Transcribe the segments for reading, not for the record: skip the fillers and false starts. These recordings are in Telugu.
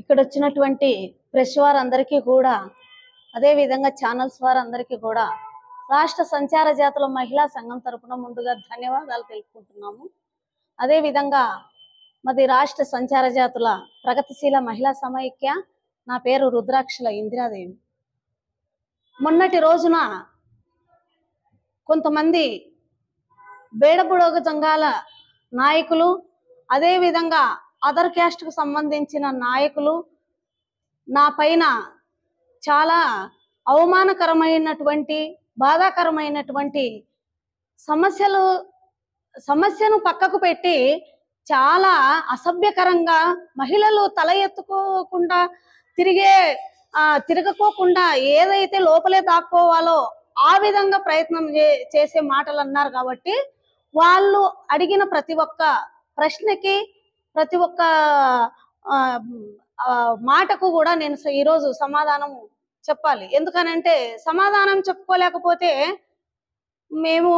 ఇక్కడ వచ్చినటువంటి ప్రెస్ వారందరికీ కూడా, అదే విధంగా ఛానల్స్ వారందరికీ కూడా రాష్ట్ర సంచార జాతుల మహిళా సంఘం తరపున ముందుగా ధన్యవాదాలు తెలుపుకుంటున్నాము. అదే విధంగా మరి రాష్ట్ర సంచార జాతుల ప్రగతిశీల మహిళా సమైక్య, నా పేరు రుద్రాక్షల ఇందిరాదేవి. మొన్నటి రోజున కొంతమంది బేడబుడగ సంఘాల నాయకులు, అదే విధంగా అదర్ క్యాస్ట్కు సంబంధించిన నాయకులు నా పైన చాలా అవమానకరమైనటువంటి, బాధాకరమైనటువంటి సమస్యను పక్కకు పెట్టి చాలా అసభ్యకరంగా మహిళలు తల ఎత్తుకోకుండా తిరగకోకుండా ఏదైతే లోపలే దాక్కోవాలో ఆ విధంగా ప్రయత్నం చేసే మాటలు అన్నారు. కాబట్టి వాళ్ళు అడిగిన ప్రతి ఒక్క ప్రశ్నకి, ప్రతి ఒక్క మాటకు కూడా నేను ఈరోజు సమాధానం చెప్పాలి. ఎందుకనంటే సమాధానం చెప్పుకోలేకపోతే మేము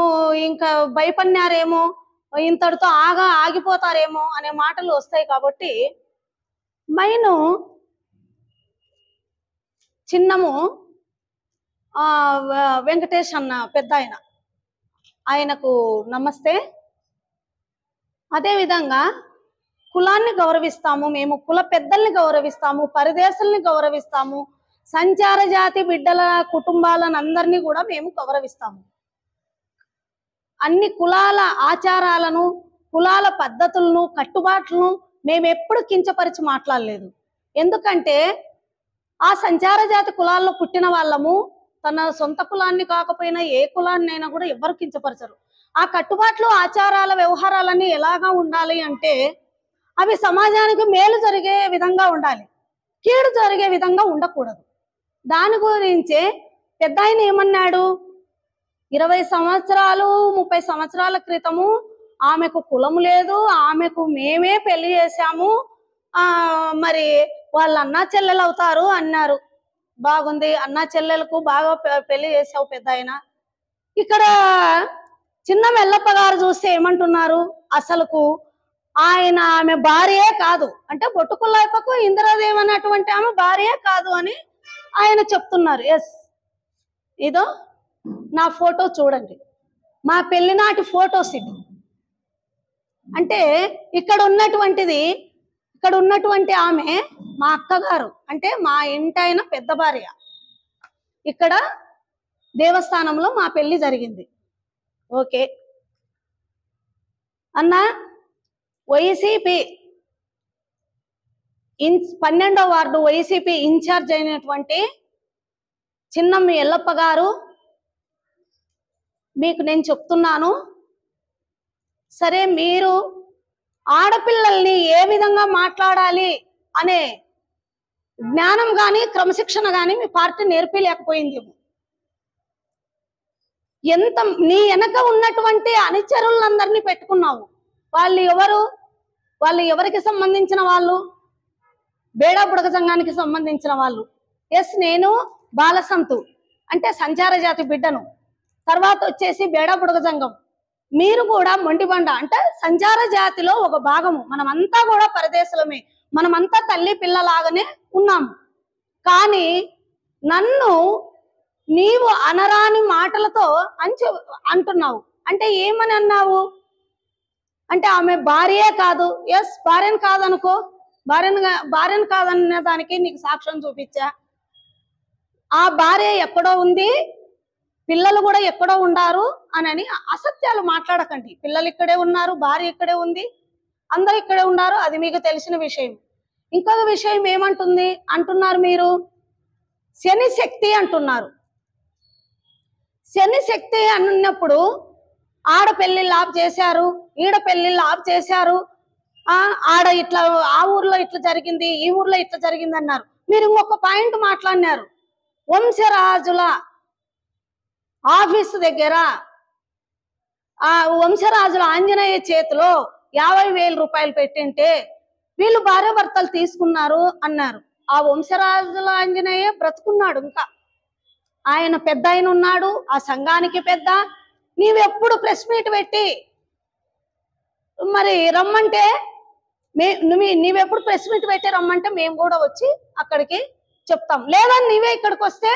ఇంకా భయపడినారేమో, ఇంతటితో ఆగిపోతారేమో అనే మాటలు వస్తాయి. కాబట్టి మైను చిన్నము వెంకటేష్ అన్న పెద్ద ఆయనకు నమస్తే. అదేవిధంగా కులాన్ని గౌరవిస్తాము, మేము కుల పెద్దల్ని గౌరవిస్తాము, పరిదేశుల్ని గౌరవిస్తాము, సంచార జాతి బిడ్డల కుటుంబాలను అందరినీ కూడా మేము గౌరవిస్తాము. అన్ని కులాల ఆచారాలను, కులాల పద్ధతులను, కట్టుబాట్లను మేము ఎప్పుడు కించపరిచి మాట్లాడలేదు. ఎందుకంటే ఆ సంచార జాతి కులాల్లో పుట్టిన వాళ్ళము తన సొంత కులాన్ని కాకపోయినా ఏ కులాన్నైనా కూడా ఎవరు కించపరచరు. ఆ కట్టుబాట్లు, ఆచారాల, వ్యవహారాలన్నీ ఎలాగా ఉండాలి అంటే అవి సమాజానికి మేలు జరిగే విధంగా ఉండాలి, కీడు జరిగే విధంగా ఉండకూడదు. దాని గురించే పెద్ద ఆయన ఏమన్నాడు, 20 సంవత్సరాలు 30 సంవత్సరాల క్రితము ఆమెకు కులము లేదు, ఆమెకు మేమే పెళ్లి చేశాము, మరి వాళ్ళ అన్నా చెల్లెలు అవుతారు అన్నారు. బాగుంది, అన్నా చెల్లెలకు బాగా పెళ్లి చేసావు పెద్ద ఆయన. ఇక్కడ చిన్న మెల్లప్ప గారు చూస్తే ఏమంటున్నారు, అసలుకు ఆమె భార్యే కాదు అంటే బొట్టుకుల్లప్పకు ఇందిరాదేవి అన్నటువంటి ఆమె భార్యే కాదు అని ఆయన చెప్తున్నారు. ఎస్, ఇదో నా ఫోటో చూడండి, మా పెళ్లినాటి ఫోటోస్ ఇది. అంటే ఇక్కడ ఉన్నటువంటి ఆమె మా అక్కగారు, అంటే మా ఇంటైన పెద్ద భార్య. ఇక్కడ దేవస్థానంలో మా పెళ్లి జరిగింది. ఓకే అన్న, వైసీపీ 12వ వార్డు వైసీపీ ఇన్ఛార్జ్ అయినటువంటి చిన్నమ్మ ఎల్లప్ప గారు, మీకు నేను చెప్తున్నాను, సరే మీరు ఆడపిల్లల్ని ఏ విధంగా మాట్లాడాలి అనే జ్ఞానం కానీ, క్రమశిక్షణ కానీ మీ పార్టీ నేర్పిలేకపోయింది. నీ వెనక ఉన్నటువంటి అనుచరులందరినీ పెట్టుకున్నావు. వాళ్ళు ఎవరికి సంబంధించిన వాళ్ళు? బేడా బుడగ సంఘానికి సంబంధించిన వాళ్ళు. ఎస్, నేను బాలసంతు అంటే సంచార జాతి బిడ్డను, తర్వాత వచ్చేసి బేడా బుడగ సంఘం. మీరు కూడా మొండిబండ అంటే సంచార జాతిలో ఒక భాగము. మనమంతా కూడా పరదేశులమే, మనమంతా తల్లి పిల్లలాగానే ఉన్నాము. కానీ నన్ను నీవు అనరాని మాటలతో అంటున్నావు. అంటే ఏమని అన్నావు అంటే ఆమె భార్యే కాదు. ఎస్, భార్యను కాదనుకో, భార్యను కాదనే దానికి నీకు సాక్ష్యం చూపించా. ఆ భార్య ఎక్కడో ఉంది, పిల్లలు కూడా ఎక్కడో ఉండారు అని అసత్యాలు మాట్లాడకండి. పిల్లలు ఇక్కడే ఉన్నారు, భార్య ఇక్కడే ఉంది, అందరు ఇక్కడే ఉన్నారు, అది మీకు తెలిసిన విషయం. ఇంకొక విషయం అంటున్నారు మీరు, శని శక్తి అంటున్నారు. శని శక్తి అన్నప్పుడు ఆడ పెళ్లిళ్ళు ఆఫ్ చేశారు, ఈడ పెళ్లిళ్ళు ఆఫ్ చేశారు, ఆడ ఇట్లా, ఆ ఊర్లో ఇట్లా జరిగింది, ఈ ఊర్లో ఇట్లా జరిగింది అన్నారు. మీరు ఇంకొక పాయింట్ మాట్లాడినారు, వంశరాజుల ఆఫీసు దగ్గర ఆ వంశరాజుల ఆంజనేయ చేతిలో 50,000 రూపాయలు పెట్టింటే వీళ్ళు భార్యాభర్తలు తీసుకున్నారు అన్నారు. ఆ వంశరాజుల ఆంజనేయ బ్రతుకున్నాడు, ఇంకా ఆయన పెద్ద ఆయన ఉన్నాడు, ఆ సంఘానికి పెద్ద. నీవెప్పుడు ప్రెస్ మీట్ పెట్టి మరి రమ్మంటే నీవెప్పుడు ప్రెస్ మీట్ పెట్టి రమ్మంటే మేము కూడా వచ్చి అక్కడికి చెప్తాం, లేదా నీవే ఇక్కడికి వస్తే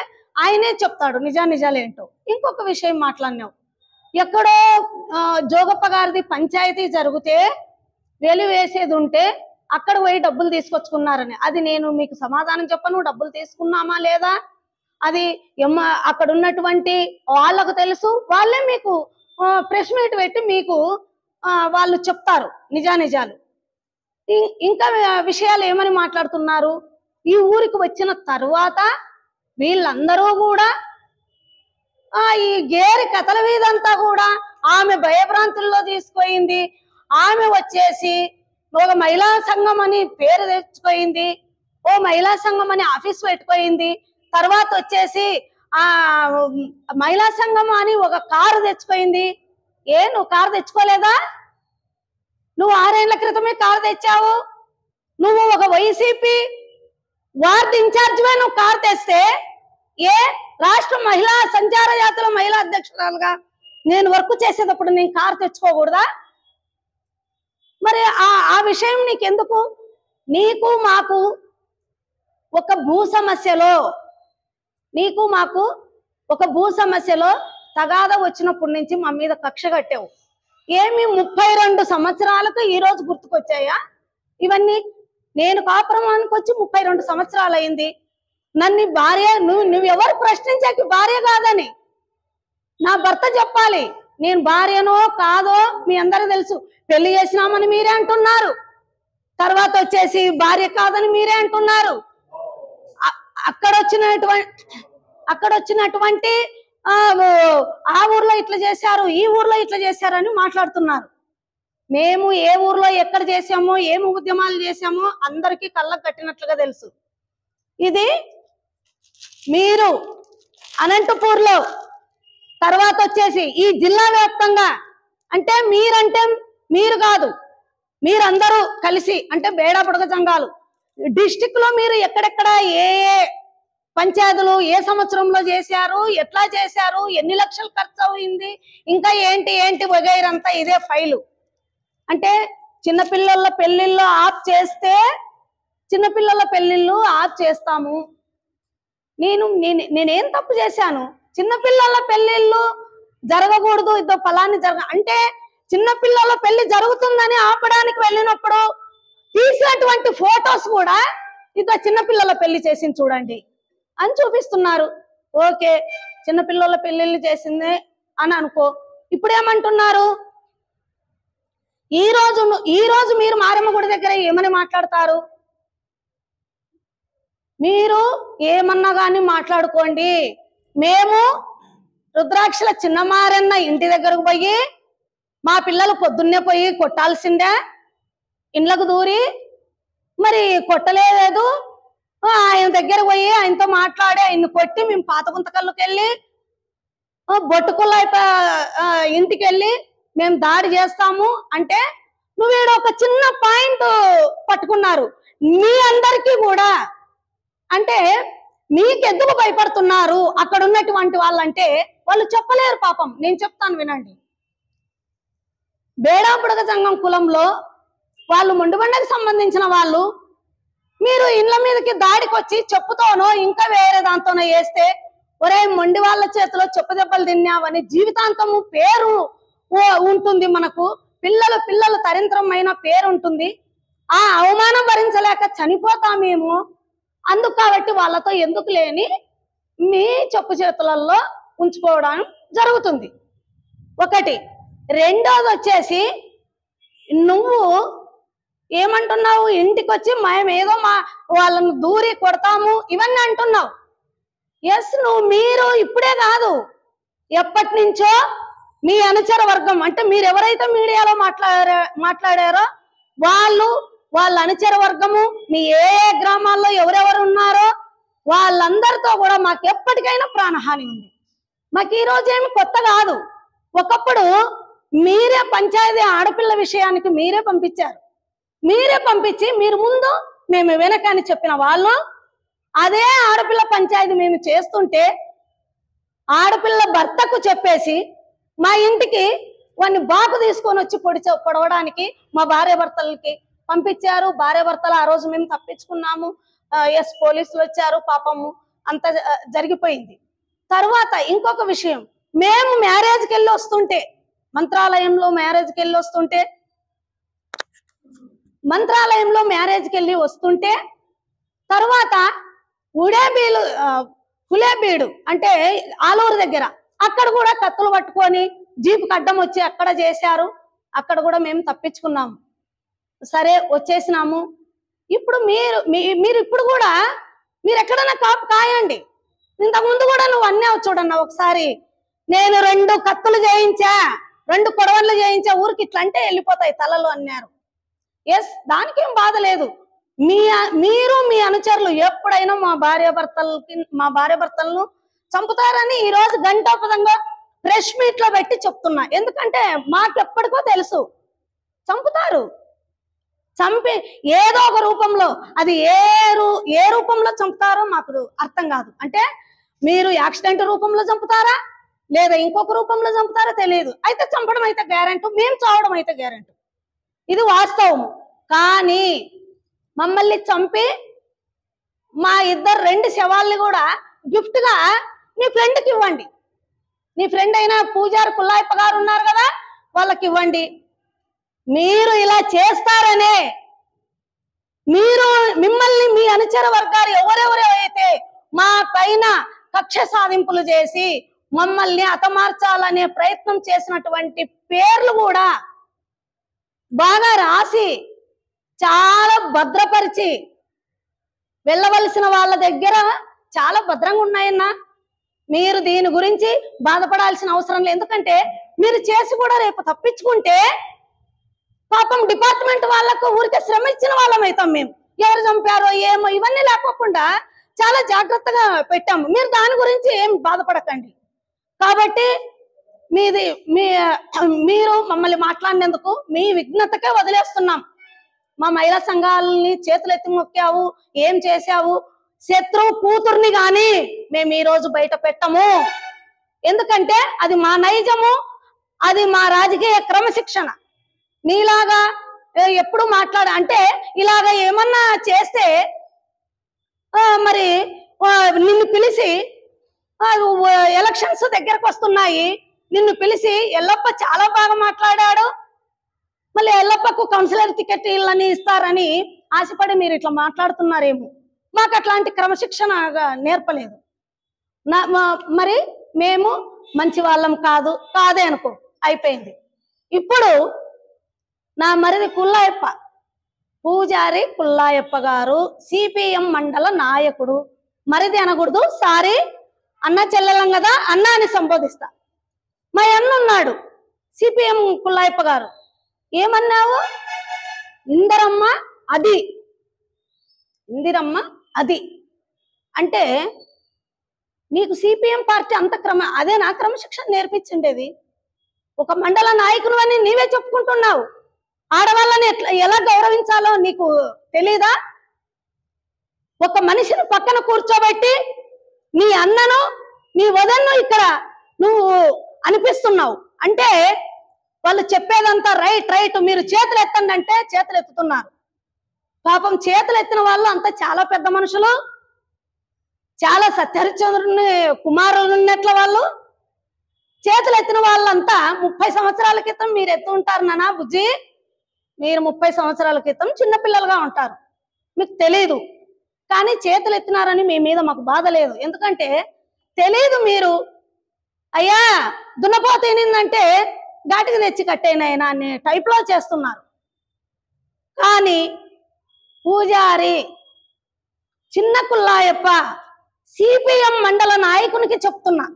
ఆయనే చెప్తాడు నిజాలేంటో. ఇంకొక విషయం మాట్లాడినావు, ఎక్కడో జోగప్ప గారిది పంచాయతీ జరిగితే వెలివేసేది ఉంటే అక్కడ పోయి డబ్బులు తీసుకొచ్చుకున్నారని. అది నేను మీకు సమాధానం చెప్పను, డబ్బులు తీసుకున్నామా లేదా అది అక్కడ ఉన్నటువంటి వాళ్ళకు తెలుసు, వాళ్ళే మీకు ప్రెస్ మీట్ పెట్టి మీకు వాళ్ళు చెప్తారు నిజాలు. ఇంకా విషయాలు ఏమని మాట్లాడుతున్నారు, ఈ ఊరికి వచ్చిన తరువాత వీళ్ళందరూ కూడా ఈ గేరి కథల వీధంతా కూడా ఆమె భయభ్రాంతుల్లో తీసుకుపోయింది, ఆమె వచ్చేసి ఒక మహిళా సంఘం అని పేరు తెచ్చుకోయింది, ఓ మహిళా సంఘం అని ఆఫీస్ పెట్టుకోయింది, తర్వాత వచ్చేసి మహిళా సంఘం అని ఒక కారు తెచ్చుకోయింది. నువ్వు కారు తెచ్చుకోలేదా? నువ్వు 6 ఏళ్ల క్రితమే కారు తెచ్చావు. నువ్వు ఒక వైసీపీ వార్డు ఇన్ఛార్జివే నువ్వు కారు తెస్తే రాష్ట్ర మహిళా సంచార జాతుల మహిళా అధ్యక్షురాలుగా నేను వర్క్ చేసేటప్పుడు నేను కారు తెచ్చుకోకూడదా? మరి ఆ విషయం నీకెందుకు? నీకు మాకు ఒక భూ సమస్యలో తగాద వచ్చినప్పటి నుంచి మా మీద కక్ష కట్టావు. 32 సంవత్సరాలకు ఈ రోజు గుర్తుకొచ్చాయా ఇవన్నీ? నేను కాపురమానికి వచ్చి 32 సంవత్సరాలు అయింది. నన్ను భార్య నువ్వెవరు ప్రశ్నించాకి భార్య కాదని నా భర్త చెప్పాలి. నేను భార్యనో కాదో మీ అందరూ తెలుసు. పెళ్లి చేసినామని మీరే అంటున్నారు, తర్వాత వచ్చేసి భార్య కాదని మీరే అంటున్నారు. అక్కడ వచ్చినటువంటి ఆ ఊర్లో ఇట్లా చేశారు, ఈ ఊర్లో ఇట్లా చేశారని మాట్లాడుతున్నారు. మేము ఏ ఊర్లో ఎక్కడ చేసామో, ఏమి ఉద్యమాలు చేసామో అందరికీ కళ్ళకు కట్టినట్లుగా తెలుసు. ఇది మీరు అనంతపూర్లో, తర్వాత వచ్చేసి ఈ జిల్లా వ్యాప్తంగా, అంటే మీరు కాదు, మీరందరూ కలిసి అంటే బేడా బుడగ సంఘాలు డిస్టిక్ లో మీరు ఎక్కడెక్కడ ఏ పంచాయతీలు ఏ సంవత్సరంలో చేశారు, ఎట్లా చేశారు, ఎన్ని లక్షలు ఖర్చు అయింది, ఇంకా ఏంటి వగైరంతా ఇదే ఫైలు. అంటే చిన్నపిల్లల పెళ్లిళ్ళు ఆఫ్ చేస్తే చిన్నపిల్లల పెళ్లిళ్ళు ఆఫ్ చేస్తాము. నేనేం తప్పు చేశాను? చిన్నపిల్లల పెళ్లిళ్ళు జరగకూడదు, ఇదో ఫలాన్ని అంటే చిన్నపిల్లల పెళ్లి జరుగుతుందని ఆపడానికి వెళ్ళినప్పుడు తీసినటువంటి ఫొటోస్ కూడా ఇదో చిన్నపిల్లల పెళ్లి చేసింది చూడండి అని చూపిస్తున్నారు. ఓకే, చిన్నపిల్లల పెళ్లిళ్ళు చేసిందే అని అనుకో. ఇప్పుడు ఏమంటున్నారు? ఈ రోజు మీరు మారమ్మ గుడి దగ్గర ఏమని మాట్లాడతారు? మీరు ఏమన్నా కానీ మాట్లాడుకోండి. మేము రుద్రాక్షల చిన్నమారన్న ఇంటి దగ్గరకు పోయి మా పిల్లలు పొద్దున్నే పోయి కొట్టాల్సిందే, ఇండ్లకు దూరి మరి కొట్టలేదు, ఆయన దగ్గర పోయి ఆయనతో మాట్లాడి ఆయన్ని కొట్టి మేము పాత గుంతకల్లోకి వెళ్ళి బొట్టుకుల్ల ఇంటికి వెళ్ళి మేము దాడి చేస్తాము అంటే నువ్వేడో ఒక చిన్న పాయింట్ పట్టుకున్నారు. మీ అందరికీ కూడా అంటే మీకెందుకు భయపడుతున్నారు అక్కడ ఉన్నటువంటి వాళ్ళంటే వాళ్ళు చెప్పలేరు పాపం. నేను చెప్తాను వినండి. బేడా బుడగ సంఘం కులంలో వాళ్ళు మొండిబండకు సంబంధించిన వాళ్ళు మీరు ఇండ్ల మీదకి దాడికి వచ్చి చెప్పుతోనో ఇంకా వేరే దాంతోనో వేస్తే ఒరే మొండి వాళ్ళ చేతిలో చెప్పు దెబ్బలు తిన్నావని జీవితాంతము పేరు ఉంటుంది. మనకు పిల్లలు తరింతరమైన పేరు ఉంటుంది. ఆ అవమానం భరించలేక చనిపోతామేమో. అందుకు కాబట్టి వాళ్ళతో ఎందుకు లేని మీ చెప్పు చేతులలో ఉంచుకోవడం జరుగుతుంది. ఒకటి. రెండోది వచ్చేసి నువ్వు ఏమంటున్నావు? ఇంటికి వచ్చి మేమేదో వాళ్ళను దూరి కొడతాము ఇవన్నీ అంటున్నావు. ఎస్, మీరు ఇప్పుడే కాదు, ఎప్పటి నుంచో మీ అనుచర వర్గం అంటే మీరు ఎవరైతే మీడియాలో మాట్లాడారో వాళ్ళ అనుచర వర్గము మీ ఏ గ్రామాల్లో ఎవరెవరు ఉన్నారో వాళ్ళందరితో కూడా మాకు ఎప్పటికైనా ప్రాణహాని ఉంది. మాకు ఈ రోజు ఏమి కొత్త కాదు. ఒకప్పుడు మీరే పంచాయతీ ఆడపిల్ల విషయానికి మీరే పంపించారు. మీరే పంపించి మీరు ముందు మేము వెనకని చెప్పిన వాళ్ళు అదే ఆడపిల్ల పంచాయతీ మేము చేస్తుంటే ఆడపిల్ల భర్తకు చెప్పేసి మా ఇంటికి వాడిని బాకు తీసుకొని వచ్చి పొడవడానికి మా భార్య భర్తలకి పంపించారు. భార్య భర్తలు ఆ రోజు మేము తప్పించుకున్నాము. ఎస్, పోలీసులు వచ్చారు, పాపము అంత జరిగిపోయింది. తర్వాత ఇంకొక విషయం, మేము మ్యారేజ్కి వెళ్ళి వస్తుంటే, మంత్రాలయంలో మ్యారేజ్కి వెళ్ళి వస్తుంటే తర్వాత హులేబీడు అంటే ఆలూరు దగ్గర అక్కడ కూడా కత్తులు పట్టుకొని జీపుకి అడ్డం వచ్చి అక్కడ చేశారు. అక్కడ కూడా మేము తప్పించుకున్నాము. సరే, వచ్చేసినాము. ఇప్పుడు మీరు ఇప్పుడు కూడా మీరు ఎక్కడన్నా కాపు కాయండి. ఇంతకుముందు కూడా నువ్వు అన్నావు చూడన్నా, ఒకసారి నేను 2 కత్తులు చేయించా, 2 కొడవళ్ళు చేయించా, ఊరికి ఇట్లా అంటే వెళ్ళిపోతాయి తలలు అన్నారు. ఎస్, దానికేం బాధ లేదు. మీరు మీ అనుచరులు ఎప్పుడైనా మా భార్య భర్తలను చంపుతారని ఈ రోజు గంటోపదంగా ప్రెస్ మీట్ లో పెట్టి చెప్తున్నా. ఎందుకంటే మాకెప్పటికో తెలుసు చంపుతారు. చంపి ఏదో ఒక రూపంలో, అది ఏ రూపంలో చంపుతారో మాకు అర్థం కాదు. అంటే మీరు యాక్సిడెంట్ రూపంలో చంపుతారా లేదా ఇంకొక రూపంలో చంపుతారో తెలియదు. అయితే చంపడం అయితే గ్యారెంటీ, మేము చావడం అయితే గ్యారెంటీ. ఇది వాస్తవము. కానీ మమ్మల్ని చంపి మా 2 శవాల్ని కూడా గిఫ్ట్ గా నీ ఫ్రెండ్కి ఇవ్వండి. నీ ఫ్రెండ్ అయినా పూజారి కుల్లాయప్ప గారు ఉన్నారు కదా, వాళ్ళకి ఇవ్వండి. మీరు ఇలా చేస్తారనే మిమ్మల్ని మీ అనుచర వర్గాలు ఎవరెవరైతే మా పైన కక్ష సాధింపులు చేసి మమ్మల్ని హతమార్చాలనే ప్రయత్నం చేసినటువంటి పేర్లు కూడా బాగా రాసి చాలా భద్రపరిచి వెళ్ళవలసిన వాళ్ళ దగ్గర చాలా భద్రంగా ఉన్నాయన్నా. మీరు దీని గురించి బాధపడాల్సిన అవసరం లేదు. ఎందుకంటే మీరు చేసి కూడా రేపు తప్పించుకుంటే పాపం డిపార్ట్మెంట్ వాళ్ళకు ఊరికే శ్రమ ఇచ్చిన వాళ్ళం అవుతాం. మేము ఎవరు చంపారో ఏమో ఇవన్నీ లేకోకుండా చాలా జాగ్రత్తగా పెట్టాము. మీరు దాని గురించి ఏం బాధపడకండి. కాబట్టి మీరు మమ్మల్ని మాట్లాడినందుకు మీ విఘ్నతకే వదిలేస్తున్నాం. మా మహిళా సంఘాలని చేతులెత్తి మొక్కావు, ఏం చేశావు, శత్రువు కూతుర్ని గాని మేము ఈ రోజు బయట పెట్టము. ఎందుకంటే అది మా నైజము, అది మా రాజకీయ క్రమశిక్షణ. నీలాగా ఎప్పుడు అంటే ఇలాగా ఏమన్నా చేస్తే మరి నిన్ను పిలిచి ఎలక్షన్స్ దగ్గరకు వస్తున్నాయి, నిన్ను పిలిచి ఎల్లప్ప చాలా బాగా మాట్లాడాడు, మళ్ళీ ఎల్లప్పకు కౌన్సిలర్ టికెట్ ఇళ్ళని ఇస్తారని ఆశపడి మీరు ఇట్లా మాట్లాడుతున్నారేమో. మాకు అట్లాంటి క్రమశిక్షణ నేర్పలేదు. మరి మేము మంచి వాళ్ళం కాదే అనుకో, అయిపోయింది. ఇప్పుడు నా మరిది కుల్లాయప్ప, పూజారి కుల్లాయప్ప గారు సిపిఎం మండల నాయకుడు. మరిది అనకూడదు, సారీ, అన్న చెల్లెలం కదా, అన్న అని సంబోధిస్తా. మా అన్న ఉన్నాడు సిపిఎం కుల్లాయప్ప గారు. ఏమన్నావు? ఇందిరమ్మ అది అంటే నీకు సిపిఎం పార్టీ అంత అదేనా క్రమశిక్షణ నేర్పించిండేది? ఒక మండల నాయకుడు అని నీవే చెప్పుకుంటున్నావు. ఆడవాళ్ళని ఎలా గౌరవించాలో నీకు తెలీదా? ఒక మనిషిని పక్కన కూర్చోబెట్టి నీ అన్నను నీ వదన్ను ఇక్కడ నువ్వు అనిపిస్తున్నావు. అంటే వాళ్ళు చెప్పేదంతా రైట్, మీరు చేతులు ఎత్తండి అంటే చేతులు ఎత్తుతున్నారు. పాపం చేతులు ఎత్తిన వాళ్ళు అంతా చాలా పెద్ద మనుషులు, చాలా సత్యహరిశ్చంద్రుని కుమారులు ఉన్నట్ల వాళ్ళు. చేతులు ఎత్తిన వాళ్ళంతా 30 సంవత్సరాల క్రితం మీరు ఎత్తు ఉంటారు నానా బుజ్జి. మీరు 30 సంవత్సరాల క్రితం చిన్నపిల్లలుగా ఉంటారు, మీకు తెలీదు. కానీ చేతులు ఎత్తినారని మీ మీద మాకు బాధ లేదు. ఎందుకంటే తెలీదు. మీరు అయ్యా దున్నపోతేనిందంటే ఘాటికి తెచ్చి కట్టేనాయన అనే టైప్లో చేస్తున్నారు. కానీ పూజారి చిన్న కుల్లాయప్ప సిపిఎం మండల నాయకునికి చెప్తున్నా,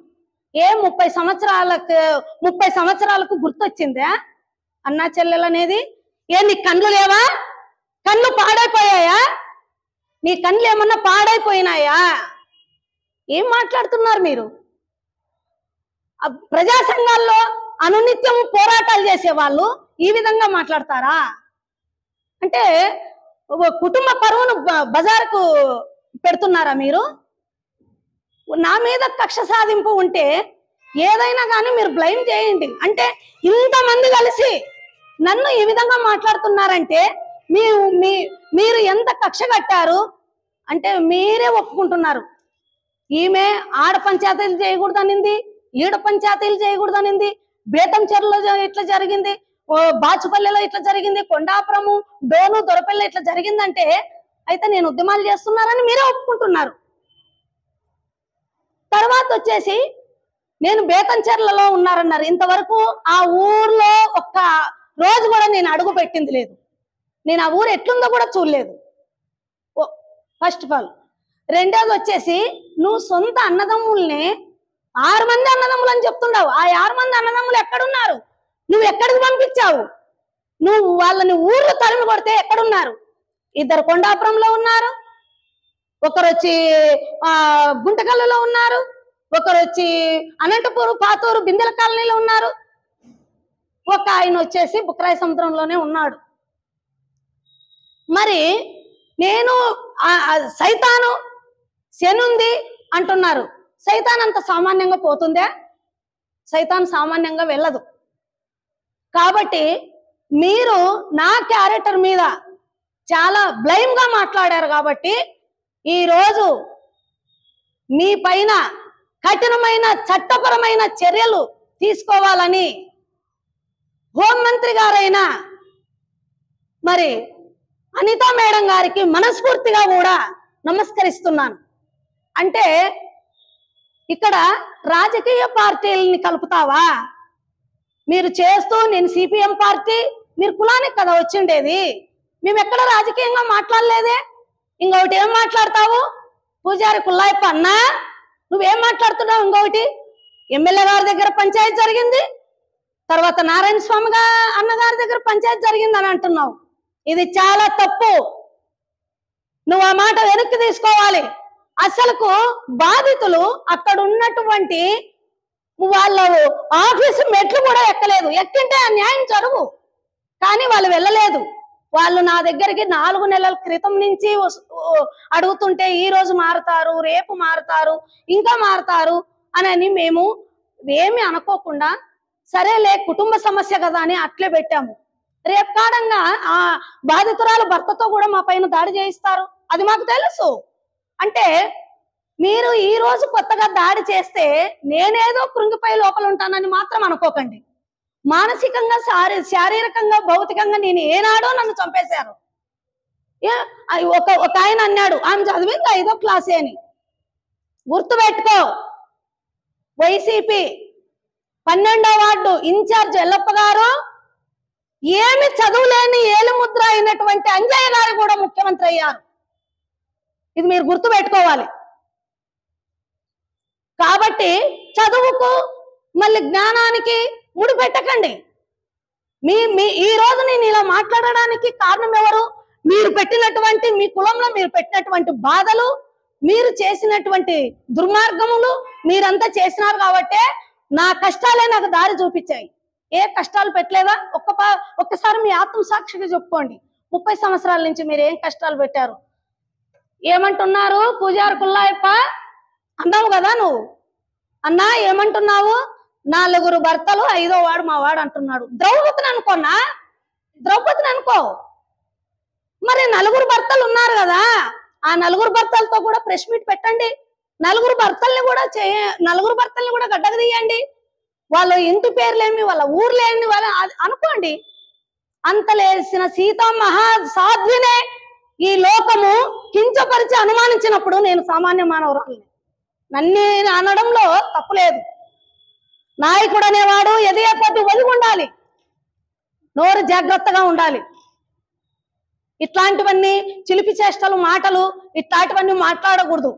30 సంవత్సరాలకు గుర్తొచ్చిందా అన్నా చెల్లెలనేది? నీ కళ్ళు లేవా? కళ్ళు పాడైపోయాయా? నీ కళ్ళు ఏమన్నా పాడైపోయినాయా? ఏం మాట్లాడుతున్నారు మీరు? ప్రజా సంఘాల్లో అనునిత్యం పోరాటాలు చేసే వాళ్ళు ఈ విధంగా మాట్లాడతారా? అంటే కుటుంబ పరువును బజారుకు పెడుతున్నారా మీరు? నా మీద కక్ష సాధింపు ఉంటే ఏదైనా కానీ మీరు బ్లైమ్ చేయండి. అంటే ఇంతమంది కలిసి నన్ను ఈ విధంగా మాట్లాడుతున్నారంటే మీ మీ మీరు ఎంత కక్ష కట్టారు అంటే మీరే ఒప్పుకుంటున్నారు. ఈమె ఆడ పంచాయతీలు చేయకూడదనింది, ఈడ పంచాయతీలు చేయకూడదనింది, బేతంచెర్లో ఇట్లా జరిగింది, బాచుపల్లెలో ఇట్లా జరిగింది, కొండాపురము, డోను, దొరపల్లి ఇట్లా జరిగిందంటే అయితే నేను ఉద్యమాలు చేస్తున్నారని మీరే ఒప్పుకుంటున్నారు. తర్వాత వచ్చేసి నేను బేతంచెర్లలో ఉన్నారన్నారు. ఇంతవరకు ఆ ఊర్లో ఒక్క రోజు కూడా నేను అడుగు పెట్టింది లేదు. నేను ఆ ఊరు ఎట్లుందో కూడా చూడలేదు. First of all. రెండోది వచ్చేసి నువ్వు సొంత అన్నదమ్ముల్ని 6 మంది అన్నదమ్ములు అని చెప్తున్నావు. ఆ 6 మంది అన్నదమ్ములు ఎక్కడున్నారు? నువ్వు ఎక్కడికి పంపించావు? నువ్వు వాళ్ళని ఊర్లో తరిమి కొడితే ఎక్కడున్నారు? 2 కొండాపురంలో ఉన్నారు, ఒకరు వచ్చి గుంటకల్లులో ఉన్నారు, ఒకరు వచ్చి అనంతపూర్ పాతూరు బిందెల కాలనీలో ఉన్నారు, ఒక ఆయన వచ్చేసి బుక్రాయ సముద్రంలోనే ఉన్నాడు. మరి నేను సైతాను శనుంది అంటున్నారు. సైతాన్ అంత సామాన్యంగా పోతుందా? సైతాన్ సామాన్యంగా వెళ్ళదు. కాబట్టి మీరు నా క్యారెక్టర్ మీద చాలా బ్లైమ్ గా మాట్లాడారు. కాబట్టి ఈరోజు మీ పైన కఠినమైన చట్టపరమైన చర్యలు తీసుకోవాలని హోంమంత్రి గారైన మరి అనితా మేడం గారికి మనస్ఫూర్తిగా కూడా నమస్కరిస్తున్నాను. అంటే ఇక్కడ రాజకీయ పార్టీలని కలుపుతావా? మీరు చేస్తూ నేను సిపిఎం పార్టీ, మీరు కులానికి కదా వచ్చిండేది. మేము ఎక్కడ రాజకీయంగా మాట్లాడలేదే. ఇంకొకటి ఏం మాట్లాడతావు? పూజారి కుల్లాయప్ప అన్నా నువ్వేం మాట్లాడుతున్నావు? ఇంకొకటి ఎమ్మెల్యే గారి దగ్గర పంచాయతీ జరిగింది, తర్వాత నారాయణ స్వామి అన్నగారి దగ్గర పంచాయతీ జరిగింది అని అంటున్నావు. ఇది చాలా తప్పు. నువ్వు ఆ మాట వెనక్కి తీసుకోవాలి. అసలుకు బాధితులు అక్కడ ఉన్నటువంటి వాళ్ళ ఆఫీసు మెట్లు కూడా ఎక్కలేదు. ఎక్కింటే ఆ న్యాయం జరుగు, కానీ వాళ్ళు వెళ్ళలేదు. వాళ్ళు నా దగ్గరికి 4 నెలల క్రితం నుంచి అడుగుతుంటే ఈ రోజు మారుతారు, రేపు మారుతారు, ఇంకా మారుతారు అని మేము ఏమి అనుకోకుండా సరేలే కుటుంబ సమస్య కదా అని అట్లే పెట్టాము. రేపు కాడంగా ఆ బాధితురాలు భర్తతో కూడా మా పైన దాడి చేయిస్తారు, అది మాకు తెలుసు. అంటే మీరు ఈ రోజు కొత్తగా దాడి చేస్తే నేనేదో కృంగిపోయి లోపల ఉంటానని మాత్రం అనుకోకండి. మానసికంగా శారీరకంగా భౌతికంగా నేను ఏనాడో నన్ను చంపేశారు. ఒక ఆయన అన్నాడు ఆమె చదివింది 5వ క్లాసే అని. గుర్తుపెట్టుకో, వైసీపీ 12వ వార్డు ఇన్ఛార్జ్ ఎల్లప్ప గారు ఏమి చదువులేని ఏలుముద్ర అయినటువంటి అంజయ్య గారు కూడా ముఖ్యమంత్రి అయ్యారు. ఇది మీరు గుర్తు పెట్టుకోవాలి. కాబట్టి చదువుకు మళ్ళీ జ్ఞానానికి ముడి పెట్టకండి. ఈ రోజు నేను ఇలా మాట్లాడడానికి కారణం ఎవరు? మీరు పెట్టినటువంటి, మీ కులంలో మీరు పెట్టినటువంటి బాధలు, మీరు చేసినటువంటి దుర్మార్గములు మీరంతా చేసినారు. కాబట్టి నా కష్టాలే నాకు దారి చూపించాయి. ఏ కష్టాలు పెట్టలేదా? ఒక్కసారి మీ ఆత్మసాక్షిగా చెప్పుకోండి. 30 సంవత్సరాల నుంచి మీరు ఏం కష్టాలు పెట్టారు? ఏమంటున్నారు? పూజారి కుల్లాయప్ప అన్నావు కదా నువ్వు. అన్నా ఏమంటున్నావు? 4 భర్తలు 5వ వాడు మా వాడు అంటున్నాడు. ద్రౌపదిని అనుకోనా? ద్రౌపదిని అనుకో. మరి 4 భర్తలు ఉన్నారు కదా, ఆ 4 భర్తలతో కూడా ప్రెస్ మీట్ పెట్టండి. 4 భర్తల్ని కూడా గడ్డకు తీయండి. వాళ్ళ ఇంటి పేర్లేమి, వాళ్ళ ఊర్లేమి, వాళ్ళ అనుకోండి. అంతలేసిన సీతా మహా సాధ్వినే ఈ లోకము కించపరిచి అనుమానించినప్పుడు నేను సామాన్య మానవురాలని నన్ను అనడంలో తప్పులేదు. నాయకుడు అనేవాడు ఎదిగే కొద్ది ఒదిగి ఉండాలి, నోరు జాగ్రత్తగా ఉండాలి. ఇట్లాంటివన్నీ చిలిపి చేష్టలు మాటలు ఇట్లాంటివన్నీ మాట్లాడకూడదు.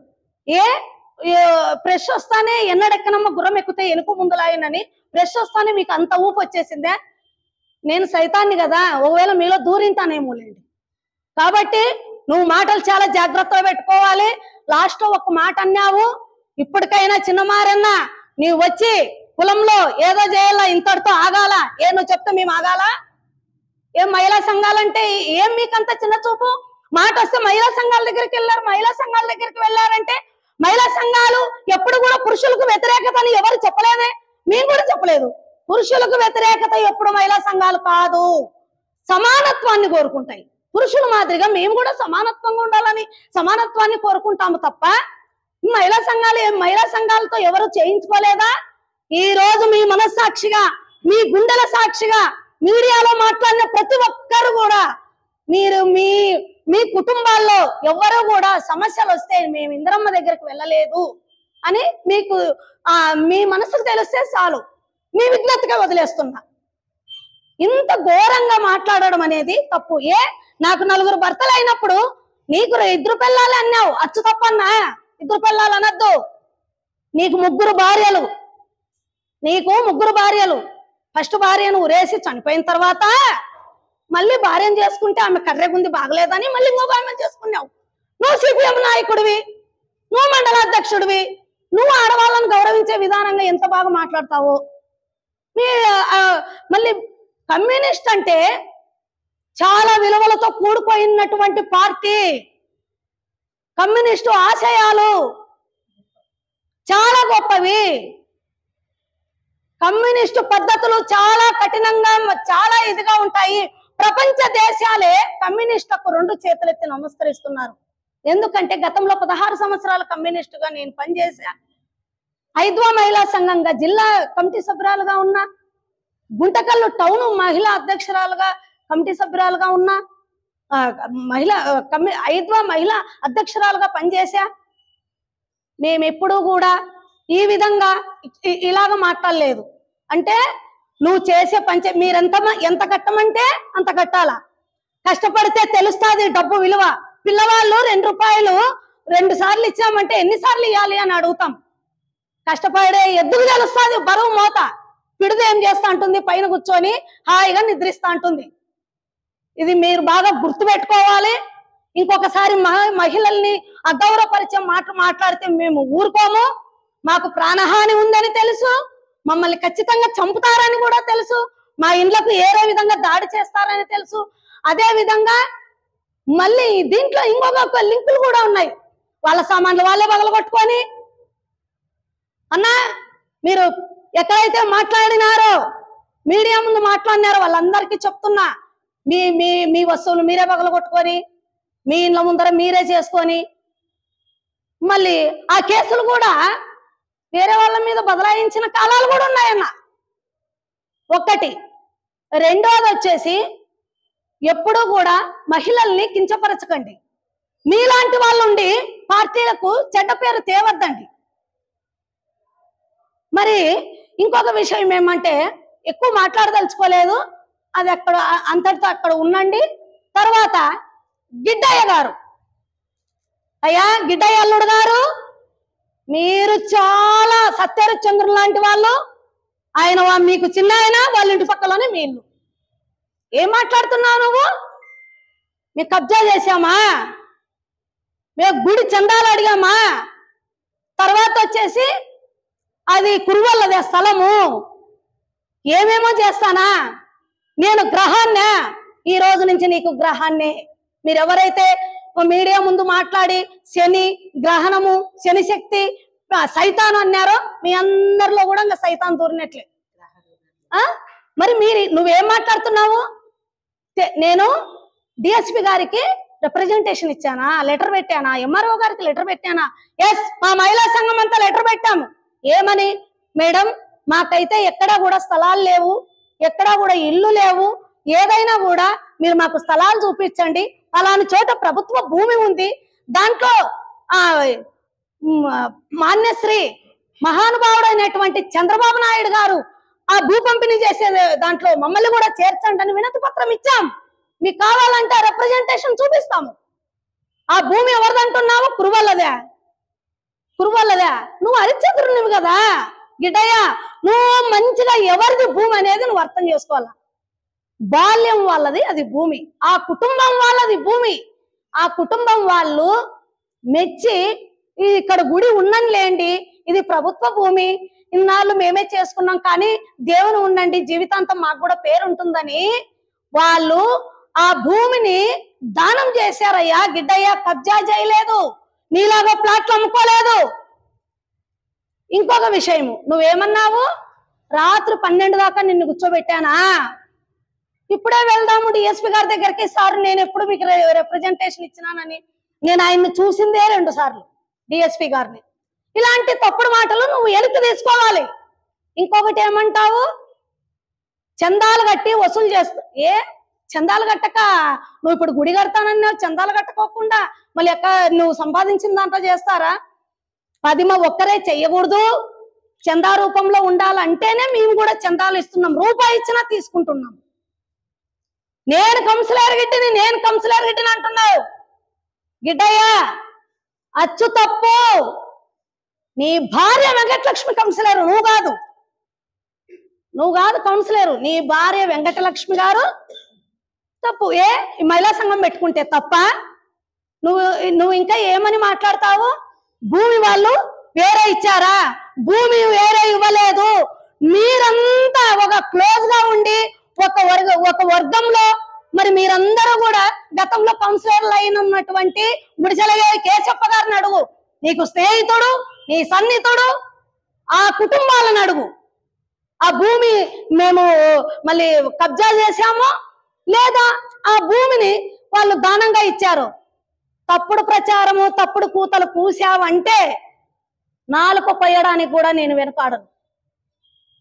ప్రెస్ వస్తానే ఎన్నడెక్కనమ్మ గుర్రం ఎక్కితే ఎనుకు ముందులాయనని ప్రెస్ వస్తానే మీకు అంత ఊపు వచ్చేసిందే. నేను సైతాన్ని కదా, ఒకవేళ మీలో దూరింతానేమో లేండి. కాబట్టి నువ్వు మాటలు చాలా జాగ్రత్తగా పెట్టుకోవాలి. లాస్ట్ లో ఒక మాట అన్నావు, ఇప్పటికైనా చిన్నమారన్నా నీవు వచ్చి కులంలో ఏదో చేయాలా, ఇంతటితో ఆగాల. నువ్వు చెప్తే మేము ఆగాలా? ఏం మహిళా సంఘాలంటే ఏం మీకంత చిన్న చూపు? మాట వస్తే మహిళా సంఘాల దగ్గరికి వెళ్ళారు. మహిళా సంఘాల దగ్గరికి వెళ్ళారంటే మహిళా సంఘాలు ఎప్పుడు కూడా పురుషులకు వ్యతిరేకత అని ఎవరు చెప్పలేదే, మేము కూడా చెప్పలేదు. పురుషులకు వ్యతిరేకత ఎప్పుడు మహిళా సంఘాలు కాదు, సమానత్వాన్ని కోరుకుంటాయి. పురుషుల మాదిరిగా మేము కూడా సమానత్వంగా ఉండాలని సమానత్వాన్ని కోరుకుంటాము తప్ప మహిళా సంఘాలతో ఎవరు చేయించుకోలేదా? ఈ రోజు మీ మనస్సాక్షిగా, మీ గుండెల సాక్షిగా మీడియాలో మాట్లాడిన ప్రతి ఒక్కరు కూడా మీరు మీ మీ కుటుంబాల్లో ఎవరు కూడా సమస్యలు వస్తే మేము ఇందిరమ్మ దగ్గరికి వెళ్ళలేదు అని మీకు మీ మనసుకు తెలిస్తే చాలు, మీ విజ్ఞతగా వదిలేస్తున్నా. ఇంత ఘోరంగా మాట్లాడడం అనేది తప్పు. నాకు 4 భర్తలు అయినప్పుడు నీకు 2 పిల్లలు అన్నావు, అచ్చు తప్పన్నా? 2 పిల్లలు అనద్దు. నీకు 3 భార్యలు, ఫస్ట్ భార్యను ఊరేసి చనిపోయిన తర్వాత మళ్ళీ భార్యను చేసుకుంటే ఆమె కర్రెగుంది బాగలేదని మళ్ళీ ఇంకొక ఆమెను చేసుకున్నావు. నువ్వు సిపిఎం నాయకుడివి, నువ్వు మండలాధ్యక్షుడివి, నువ్వు ఆడవాళ్ళను గౌరవించే విధానంగా ఎంత బాగా మాట్లాడతావు. మళ్ళీ కమ్యూనిస్ట్ అంటే చాలా విలువలతో కూడుకున్నటువంటి పార్టీ. కమ్యూనిస్టు ఆశయాలు చాలా గొప్పవి. కమ్యూనిస్టు పద్ధతులు చాలా కఠినంగా, చాలా ఇదిగా ఉంటాయి. ప్రపంచ దేశాలే కమ్యూనిస్టులకు 2 చేతులెత్తి నమస్కరిస్తున్నారు. ఎందుకంటే గతంలో 16 సంవత్సరాల కమ్యూనిస్టుగా నేను పనిచేసా. హైద్వా మహిళా సంఘంగా జిల్లా కమిటీ సభ్యురాలుగా ఉన్నా, గుంటకల్లు టౌన్ మహిళా అధ్యక్షురాలుగా కమిటీ సభ్యురాలుగా ఉన్నా, హైద్వా మహిళా అధ్యక్షురాలుగా పనిచేసా. మేమెప్పుడూ కూడా ఈ విధంగా ఇలాగ మాట్లాడలేదు. అంటే నువ్వు చేసే ఎంత కట్టమంటే అంత కట్టాలా, కష్టపడితే తెలుస్తుంది డబ్బు విలువ. పిల్లవాళ్ళు 2 రూపాయలు 2 సార్లు ఇచ్చామంటే ఎన్నిసార్లు ఇవ్వాలి అని అడుగుతాం. కష్టపడే ఎద్దుకు తెలుస్తుంది బరువు మోత. పిడుదు ఏం చేస్తా ఉంటుంది, పైన కూర్చొని హాయిగా నిద్రిస్తా ఉంటుంది. ఇది మీరు బాగా గుర్తు పెట్టుకోవాలి. ఇంకొకసారి మహిళల్ని అగౌరవపరిచే మాట్లాడితే మేము ఊరుకోము. మాకు ప్రాణహాని ఉందని తెలుసు, మమ్మల్ని ఖచ్చితంగా చంపుతారని కూడా తెలుసు, మా ఇండ్లకు ఏదో విధంగా దాడి చేస్తారని తెలుసు. అదే విధంగా మళ్ళీ దీంట్లో ఇంకొక లింకులు కూడా ఉన్నాయి. వాళ్ళ సామాన్లు వాళ్ళే పగలగొట్టుకొని, అన్నా మీరు ఎక్కడైతే మాట్లాడినారో, మీడియా ముందు మాట్లాడినారో వాళ్ళందరికీ చెప్తున్నా, మీ వస్తువులు మీరే పగలగొట్టుకొని, మీ ఇండ్ల ముందర మీరే చేసుకొని, మళ్ళీ ఆ కేసులు కూడా వేరే వాళ్ళ మీద బదలాయించిన కాలాలు కూడా ఉన్నాయన్న. ఒకటి. రెండోది వచ్చేసి ఎప్పుడూ కూడా మహిళల్ని కించపరచకండి. మీలాంటి వాళ్ళుండి పార్టీలకు చెడ్డ పేరు తేవద్దండి. మరి ఇంకొక విషయం ఏమంటే, ఎక్కువ మాట్లాడదలుచుకోలేదు, అది అంతటితో అక్కడ ఉండండి. తర్వాత గిడ్డయ్య గారు, అయ్యా గిడ్డయ్య అల్లుడు గారు, మీరు చాలా సత్యహరిశ్చంద్రులు లాంటి వాళ్ళు. ఆయన మీకు చిన్న ఆయన, వాళ్ళ ఇంటి పక్కలోనే మీ ఇల్లు. ఏం మాట్లాడుతున్నావు నువ్వు? మేము కబ్జా చేసామా? మేము గుడి చందాలు అడిగామా? తర్వాత వచ్చేసి అది కురువల్లదే స్థలము, ఏమేమో చేస్తానా? నేను గ్రహాన్నే, ఈ రోజు నుంచి నీకు గ్రహాన్నే. మీరెవరైతే మీడియా ముందు మాట్లాడి శని గ్రహణము, శని శక్తి, సైతాను అన్నారో, మీ అందరిలో కూడా ఇంకా సైతాన్ దూరినట్లే. మరి నువ్వేం మాట్లాడుతున్నావు? నేను డిఎస్పి గారికి రిప్రజెంటేషన్ ఇచ్చానా, లెటర్ పెట్టానా, ఎంఆర్ఓ గారికి లెటర్ పెట్టానా? ఎస్, మా మహిళా సంఘం అంతా లెటర్ పెట్టాము. ఏమని? మేడం, మాకైతే ఎక్కడా కూడా స్థలాలు లేవు, ఎక్కడా కూడా ఇల్లు లేవు, ఏదైనా కూడా మీరు మాకు స్థలాలు చూపించండి. అలాంటి చోట ప్రభుత్వ భూమి ఉంది, దాంట్లో మాన్యశ్రీ మహానుభావుడైనటువంటి చంద్రబాబు నాయుడు గారు ఆ భూ పంపిణీ చేసే దాంట్లో మమ్మల్ని కూడా చేర్చండి అని వినతి పత్రం ఇచ్చాం. మీకు కావాలంటే రిప్రజెంటేషన్ చూపిస్తాము. ఆ భూమి ఎవరిదంటున్నావు? కురువల్లదే. నువ్వు హరిశ్చంద్రునివి కదా గిడ్డయ్య, నువ్వు మంచిగా ఎవరిది భూమి అనేది నువ్వు అర్థం చేసుకోవాలా. బాల్యం వాళ్ళది అది భూమి, ఆ కుటుంబం వాళ్ళది భూమి. ఆ కుటుంబం వాళ్ళు మెచ్చి ఇక్కడ గుడి ఉన్నంలేండి, ఇది ప్రభుత్వ భూమి, ఇన్నాళ్ళు మేమే చేసుకున్నాం, కానీ దేవుని ఉండండి, జీవితాంతం మాకు కూడా పేరు ఉంటుందని వాళ్ళు ఆ భూమిని దానం చేశారయ్యా గిడ్డయ్య. కబ్జా చేయలేదు, నీలాగా ప్లాట్లు అమ్ముకోలేదు. ఇంకొక విషయము, నువ్వేమన్నావు? రాత్రి 12 దాకా నిన్ను కూర్చోబెట్టానా? ఇప్పుడే వెళ్దాము డిఎస్పీ గారి దగ్గరికి. సార్ నేను ఎప్పుడు మీకు రిప్రజెంటేషన్ ఇచ్చినానని, నేను ఆయన్ని చూసిందే 2 సార్లు డిఎస్పీ గారిని. ఇలాంటి తప్పుడు మాటలు నువ్వు వెనక్కి తీసుకోవాలి. ఇంకొకటి ఏమంటావు, చందాలు కట్టి వసూలు చేస్తా. చందాలు కట్టక నువ్వు ఇప్పుడు గుడి కడతానని చందాలు కట్టకోకుండా మళ్ళీ నువ్వు సంపాదించిన దాంట్లో చేస్తారా? పదిమ ఒక్కరే చెయ్యకూడదు, చందా రూపంలో ఉండాలంటేనే మేము కూడా చందాలు ఇస్తున్నాం. రూపాయి ఇచ్చినా తీసుకుంటున్నాం. నేను కౌన్సిలర్ గిట్టిని అంటున్నావు. గిడ్డయ్యా అచ్చు తప్పు. నీ భార్య వెంకటలక్ష్మి కౌన్సిలర్, నువ్వు కాదు కౌన్సిలర్. నీ భార్య వెంకటలక్ష్మి గారు తప్పు. ఈ మహిళా సంఘం పెట్టుకుంటే తప్ప? నువ్వు ఇంకా ఏమని మాట్లాడతావు? భూమి వాళ్ళు వేరే ఇచ్చారా? భూమి వేరే ఇవ్వలేదు. మీరంతా ఒక క్లోజ్ గా ఉండి ఒక వర్గంలో, మరి మీరందరూ కూడా గతంలో కౌన్సిలర్లు అయినటువంటి గుడిచెల కేశప్ప గారిని అడుగు, నీకు స్నేహితుడు, నీ సన్నిహితుడు, ఆ కుటుంబాలను అడుగు. ఆ భూమి మేము మళ్ళీ కబ్జా చేశామో లేదా ఆ భూమిని వాళ్ళు దానంగా ఇచ్చారు. తప్పుడు ప్రచారము, తప్పుడు కూతలు పూసావంటే నాలుక కొయ్యడానికి కూడా నేను వెనకాడను.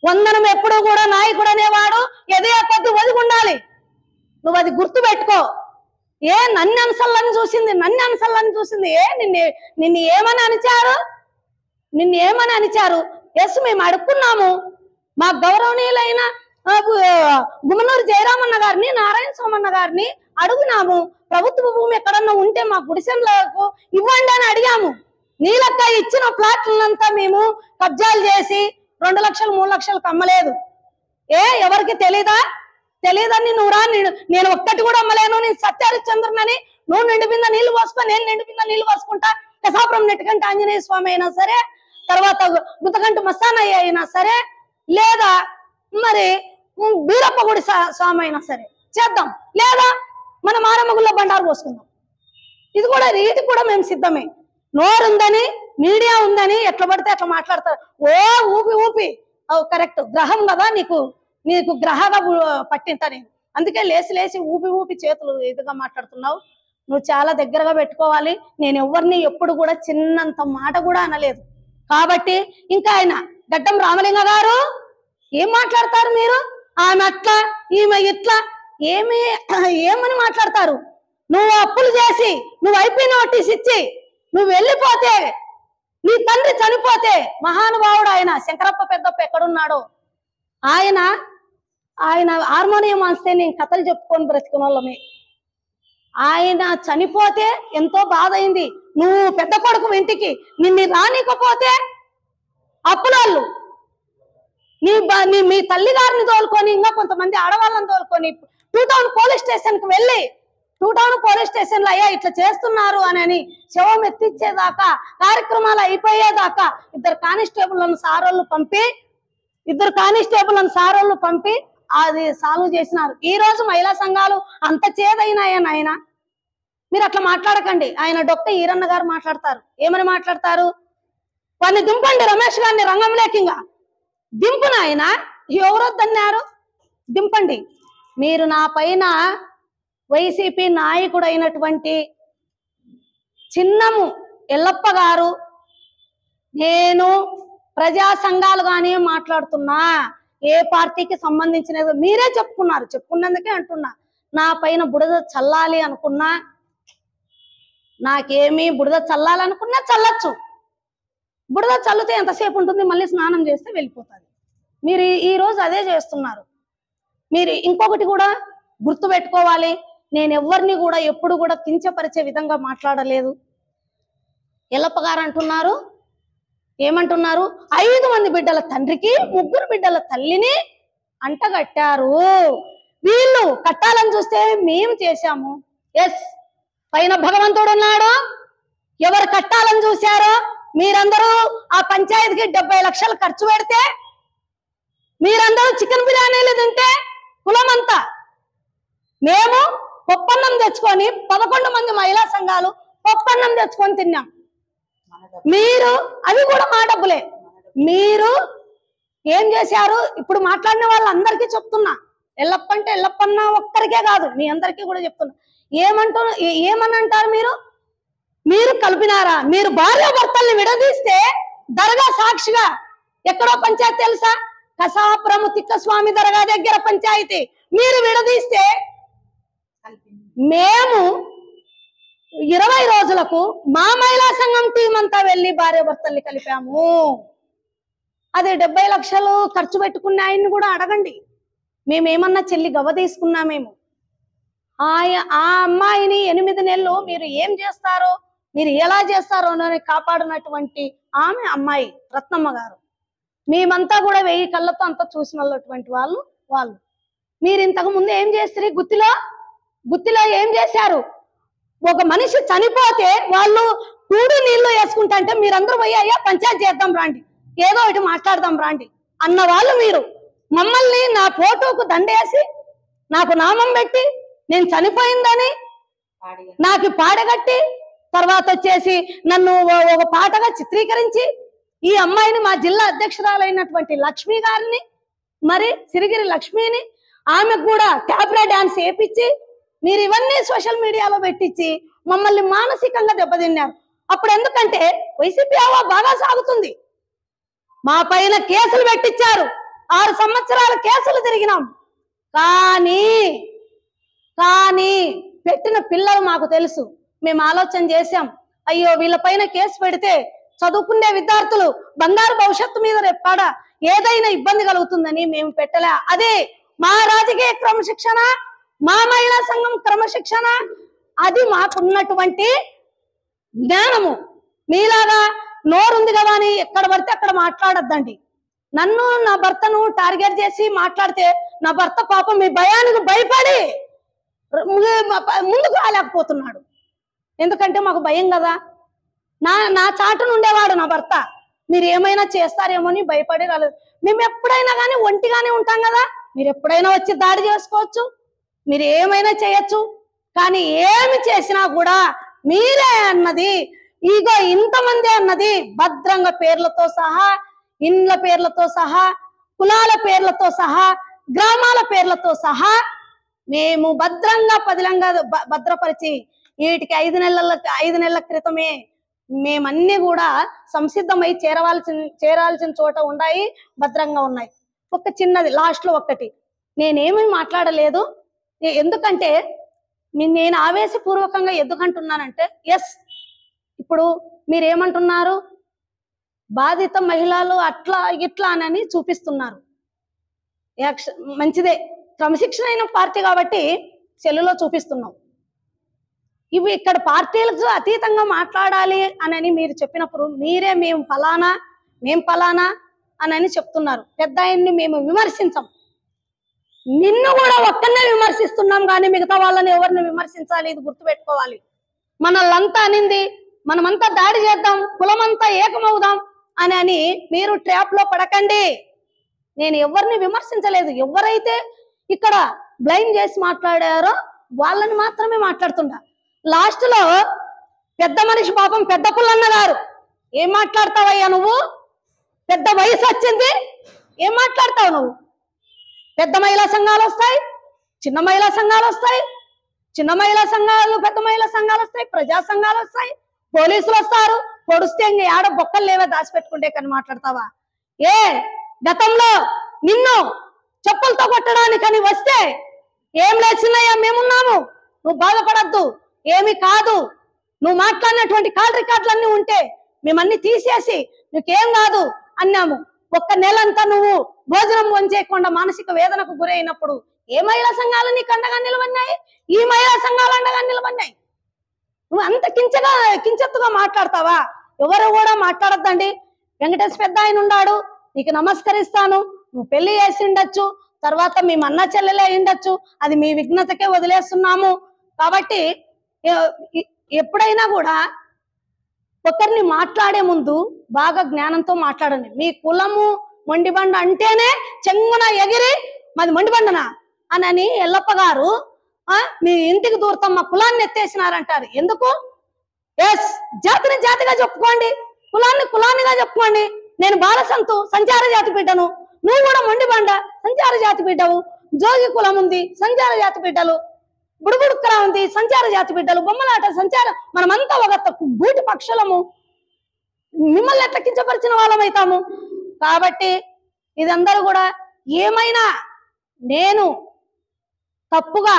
వందనం ఎప్పుడు కూడా నాయకుడు అనేవాడు ఎదే కొద్ది ఒదిగి ఉండాలి. నువ్వు అది గుర్తు పెట్టుకో. నన్ను అంశాలని చూసింది. నిన్ను ఏమని అనిచారు? ఎస్ మేము అడుక్కున్నాము. మా గౌరవనీయులైన గుమ్మనూరు జయరామన్న గారిని, నారాయణ సోమన్న గారిని అడుగునాము. ప్రభుత్వ భూమి ఎక్కడన్నా ఉంటే మా గుడిసెలకు ఇవ్వండి అని అడిగాము. నీలక్క ఇచ్చిన ప్లాట్లంతా మేము కబ్జాలు చేసి 2 లక్షలు 3 లక్షలకు అమ్మలేదు. ఎవరికి తెలీదని నువ్వు రా. నేను ఒక్కటి కూడా అమ్మలేను. నేను సత్యహరిశ్చంద్రునని. నువ్వు నిండు బింద నీళ్లు పోసుకో, నేను నిండు బింద నీళ్లు పోసుకుంటా. కసాపురం నెట్టుకంటే ఆంజనేయ స్వామి అయినా సరే, తర్వాత గుత్తకంటి మస్తానయ్య అయినా సరే, లేదా మరి బీరప్ప గుడి స్వామి అయినా సరే చేద్దాం. లేదా మన మారమ్మగుళ్ళ బండారు పోసుకుందాం. ఇది కూడా మేము సిద్ధమే. నోరుందని, మీడియా ఉందని ఎట్లా పడితే అట్లా మాట్లాడతారు. ఊపి కరెక్ట్. గ్రహం కదా నీకు గ్రహగా పట్టింటా నేను. అందుకే లేచి ఊపి చేతులు ఎదుగా మాట్లాడుతున్నావు. నువ్వు చాలా దగ్గరగా పెట్టుకోవాలి. నేను ఎవరిని ఎప్పుడు కూడా చిన్నంత మాట కూడా అనలేదు. కాబట్టి ఇంకా ఆయన గడ్డం రామలింగ గారు ఏం మాట్లాడతారు మీరు? ఆమె అట్లా, ఈమె ఇట్లా, ఏమని మాట్లాడతారు? నువ్వు అప్పులు చేసి, నువ్వు ఐపీ నోటీస్ ఇచ్చి నువ్వు వెళ్ళిపోతే, నీ తండ్రి చనిపోతే, మహానుభావుడు ఆయన శంకరప్ప పెద్దప్ప ఎక్కడున్నాడో, ఆయన హార్మోనియం వాస్తే నేను కథలు చెప్పుకొని బ్రతికిన వాళ్ళమే. ఆయన చనిపోతే ఎంతో బాధ అయింది. నువ్వు పెద్ద కొడుకు ఇంటికి నిన్ను రానికపోతే అప్పులాళ్ళు మీ తల్లి గారిని తోలుకొని, ఇంకా కొంతమంది ఆడవాళ్ళని తోలుకొని 2 టౌన్ పోలీస్ స్టేషన్ కి వెళ్ళి, 2 టౌన్ పోలీస్ స్టేషన్ లో అయ్యా ఇట్లా చేస్తున్నారు అని శవం ఎత్తిచ్చేదాకా, కార్యక్రమాలు అయిపోయేదాకా 2 కానిస్టేబుల్లను సారోళ్ళు పంపి అది సాల్వ్ చేసినారు. ఈ రోజు మహిళా సంఘాలు అంత చేదైనాయా నాయన? మీరు అట్లా మాట్లాడకండి. ఆయన డాక్టర్ ఈరన్న గారు మాట్లాడతారు. ఏమని మాట్లాడతారు? వాడిని దింపండి, రమేష్ గారిని రంగంలోకింగా దింపున. ఆయన ఎవరొద్దన్నారు, దింపండి. మీరు నా పైన వైసీపీ నాయకుడు అయినటువంటి చిన్నము ఎల్లప్ప గారు, నేను ప్రజా సంఘాలుగానే మాట్లాడుతున్నా, ఏ పార్టీకి సంబంధించినది మీరే చెప్పుకున్నందుకే అంటున్నా. నా పైన బురద చల్లాలి అనుకున్నా, నాకేమీ బురద చల్లాలనుకున్నా చల్లచ్చు. బురద చల్లితే ఎంతసేపు ఉంటుంది? మళ్ళీ స్నానం చేస్తే వెళ్ళిపోతుంది. మీరు ఈ రోజు అదే చేస్తున్నారు. మీరు ఇంకొకటి కూడా గుర్తు పెట్టుకోవాలి. నేను ఎవరిని కూడా ఎప్పుడు కూడా కించపరిచే విధంగా మాట్లాడలేదు. ఎల్లప్ప గారు అంటున్నారు, ఏమంటున్నారు? 5 మంది బిడ్డల తండ్రికి 3 బిడ్డల తల్లిని అంటగట్టారు. వీళ్ళు కట్టాలని చూస్తే మేము చేశాము. ఎస్, పైన భగవంతుడు ఉన్నాడు. ఎవరు కట్టాలని చూశారో మీరందరూ ఆ పంచాయతీకి 70 లక్షలు ఖర్చు పెడితే, మీరందరూ చికెన్ బిర్యానీలు తింటే కులమంతా, మేము పప్పన్నం తెచ్చుకొని 11 మంది మహిళా సంఘాలు పప్పన్నం తెచ్చుకొని తిన్నాం. మీరు అవి కూడా మా డబ్బులే. మీరు ఏం చేశారు? ఇప్పుడు మాట్లాడిన వాళ్ళందరికీ చెప్తున్నా, ఎల్లప్ప అంటే ఎల్లప్పన్న ఒక్కరికే కాదు, మీ అందరికీ కూడా చెప్తున్నా. ఏమని అంటారు మీరు? మీరు కలిపినారా? మీరు భార్య భర్తల్ని విడదీస్తే దర్గా సాక్షిగా ఎక్కడో పంచాయతీ తెలుసా? కసాపురము తిక్కస్వామి దర్గా దగ్గర పంచాయతీ. మీరు విడదీస్తే మేము 20 రోజులకు మా మహిళా సంఘం టీం అంతా వెళ్ళి భార్య భర్తల్ని కలిపాము. అది 70 లక్షలు ఖర్చు పెట్టుకున్న ఆయన్ని కూడా అడగండి. మేమేమన్నా చెల్లి గవ్వ తీసుకున్నామేమో. ఆ అమ్మాయిని 8 నెలలు మీరు ఏం చేస్తారో, మీరు ఎలా చేస్తారో అని కాపాడినటువంటి ఆమె అమ్మాయి రత్నమ్మ గారు. మేమంతా కూడా 1000 కళ్ళతో అంతా చూసినటువంటి వాళ్ళు. మీరు ఇంతకు ముందు ఏం చేస్తారు? గుత్తిలో ఏం చేశారు? ఒక మనిషి చనిపోతే వాళ్ళు కూడు నీళ్లు వేసుకుంటా అంటే మీరందరూ పోయి అయ్యా పంచాయతీ చేద్దాం రాండి, ఏదో ఒకటి మాట్లాడదాం రాండి అన్న వాళ్ళు మీరు. మమ్మల్ని నా ఫోటోకు దండేసి నాకు నామం పెట్టి నేను చనిపోయిందని నాకు పాడగట్టి తర్వాత వచ్చేసి నన్ను ఒక పాటగా చిత్రీకరించి ఈ అమ్మాయిని మా జిల్లా అధ్యక్షురాలైనటువంటి లక్ష్మి గారిని, మరి సిరిగిరి లక్ష్మిని, ఆమెకు కూడా క్యాబ్రా డాన్స్ వేపించి మీరు ఇవన్నీ సోషల్ మీడియాలో పెట్టించి మమ్మల్ని మానసికంగా దెబ్బతిన్నారు. అప్పుడు ఎందుకంటే వైసీపీ హవా బాగా సాగుతుంది. మా పైన కేసులు పెట్టించారు, 6 సంవత్సరాల కేసులు తిరిగినాం. కానీ పెట్టిన పిల్లలు మాకు తెలుసు. మేము ఆలోచన చేశాం, అయ్యో వీళ్ళపైన కేసు పెడితే చదువుకునే విద్యార్థులు బంగారు భవిష్యత్తు మీద రేపడ ఏదైనా ఇబ్బంది కలుగుతుందని మేము పెట్టలే. అదే మా రాజకీయ క్రమశిక్షణ, మా మహిళా సంఘం క్రమశిక్షణ, అది మాకున్నటువంటి జ్ఞానము. మీలాగా నోరుంది కదా అని ఎక్కడ పడితే అక్కడ మాట్లాడద్దండి. నన్ను నా భర్తను టార్గెట్ చేసి మాట్లాడితే నా భర్త పాపం మీ భయానికి భయపడి ముందుకు రాలేకపోతున్నాడు. ఎందుకంటే మాకు భయం కదా. నా చాటును ఉండేవాడు నా భర్త. మీరు ఏమైనా చేస్తారేమో అని భయపడి రాలేదు. మేము ఎప్పుడైనా కానీ ఒంటిగానే ఉంటాం కదా. మీరు ఎప్పుడైనా వచ్చి దాడి చేసుకోవచ్చు, మీరు ఏమైనా చేయొచ్చు. కానీ ఏమి చేసినా కూడా మీరే అన్నది, ఇగో ఇంతమంది అన్నది భద్రంగా పేర్లతో సహా, ఇండ్ల పేర్లతో సహా, కులాల పేర్లతో సహా, గ్రామాల పేర్లతో సహా మేము భద్రంగా పదిలంగా భద్రపరిచి వీటికి 5 నెలల క్రితమే మేమన్నీ కూడా సంసిద్ధమై చేరాల్సిన చోట ఉన్నాయి, భద్రంగా ఉన్నాయి. ఒక చిన్నది లాస్ట్ లో ఒక్కటి, నేనేమీ మాట్లాడలేదు. ఎందుకంటే నేను ఆవేశపూర్వకంగా ఎందుకంటున్నానంటే, ఎస్ ఇప్పుడు మీరేమంటున్నారు, బాధిత మహిళలు అట్లా ఇట్లా అని చూపిస్తున్నారు. మంచిదే, క్రమశిక్షణ అయిన పార్టీ కాబట్టి సెల్లులో చూపిస్తున్నాం. ఇవి ఇక్కడ పార్టీలకు అతీతంగా మాట్లాడాలి అని మీరు చెప్పినప్పుడు మీరే మేము ఫలానా అని చెప్తున్నారు. పెద్ద ఆయన్ని మేము విమర్శించాం, నిన్ను కూడా ఒక్కనే విమర్శిస్తున్నాం కానీ మిగతా వాళ్ళని ఎవరిని విమర్శించాలి, ఇది గుర్తుపెట్టుకోవాలి. మనల్లంతా అనింది మనమంతా దాడి చేద్దాం, కులమంతా ఏకమవుదాం అని మీరు ట్రాప్ లో పడకండి. నేను ఎవరిని విమర్శించలేదు. ఎవరైతే ఇక్కడ బ్లైమ్ చేసి మాట్లాడారో వాళ్ళని మాత్రమే మాట్లాడుతుంటా. లాస్ట్ లో పెద్ద మనిషి పాపం పెద్ద పుల్లన్న గారు, ఏం మాట్లాడతావయ్యా నువ్వు? పెద్ద వయసు వచ్చింది, ఏం మాట్లాడతావు నువ్వు? పెద్ద మహిళా సంఘాలు వస్తాయి, చిన్న మహిళా సంఘాలు వస్తాయి, చిన్న మహిళా సంఘాలు పెద్ద మహిళా సంఘాలు వస్తాయి, ప్రజా సంఘాలు వస్తాయి, పోలీసులు వస్తారు. పొడిస్తే ఇంక ఆడ బొక్కలు లేవే దాచిపెట్టుకుంటే కానీ మాట్లాడతావా? గతంలో నిన్ను చెప్పులతో కొట్టడానికని వస్తే ఏం లేచినాయా, మేమున్నాము, నువ్వు బాధపడద్దు, ఏమి కాదు, నువ్వు మాట్లాడినటువంటి కాల్ రికార్డులన్నీ ఉంటే మేమన్నీ తీసేసి నీకేం కాదు అన్నాము. 1 నెల అంతా నువ్వు భోజనం వంచేయకుండా మానసిక వేదనకు గురైనప్పుడు ఏ మహిళా సంఘాలు నీకు అండగా నిలబడినాయి? ఈ మహిళా సంఘాలు అండగా నిలబడినాయి. నువ్వు అంత కించెత్తుగా మాట్లాడతావా? ఎవరు కూడా మాట్లాడద్దండి. వెంకటేష్ పెద్ద ఆయన ఉన్నాడు, నీకు నమస్కరిస్తాను, నువ్వు పెళ్లి చేసి ఉండొచ్చు, తర్వాత మేము అన్న చెల్లెలే ఉండొచ్చు, అది మీ విఘ్నతకే వదిలేస్తున్నాము. కాబట్టి ఎప్పుడైనా కూడా ఒకరిని మాట్లాడే ముందు బాగా జ్ఞానంతో మాట్లాడండి. మీ కులము మొండిబండ అంటేనే చెంగున ఎగిరి మాది మొండిబండనా అని ఎల్లప్ప గారు మీ ఇంటికి దూరతాం మా కులాన్ని ఎత్తేసినారంటారు. ఎందుకు? ఎస్, జాతిని జాతిగా చెప్పుకోండి, కులాన్నిగా చెప్పుకోండి. నేను బాలసంతు సంచార జాతి బిడ్డను, నువ్వు కూడా మొండిబండ సంచార జాతి బిడ్డవు. జోగి కులం ఉంది, సంచార జాతి బిడ్డలు, బుడుబుడుక్కర ఉంది, సంచార జాతి బిడ్డలు, బొమ్మలాట సంచార, మనమంతా ఒక గూటి పక్షులము. మిమ్మల్ని ఎట్లా కించపరిచిన వాళ్ళమైతాము? కాబట్టి ఇదందరూ కూడా ఏమైనా నేను తప్పుగా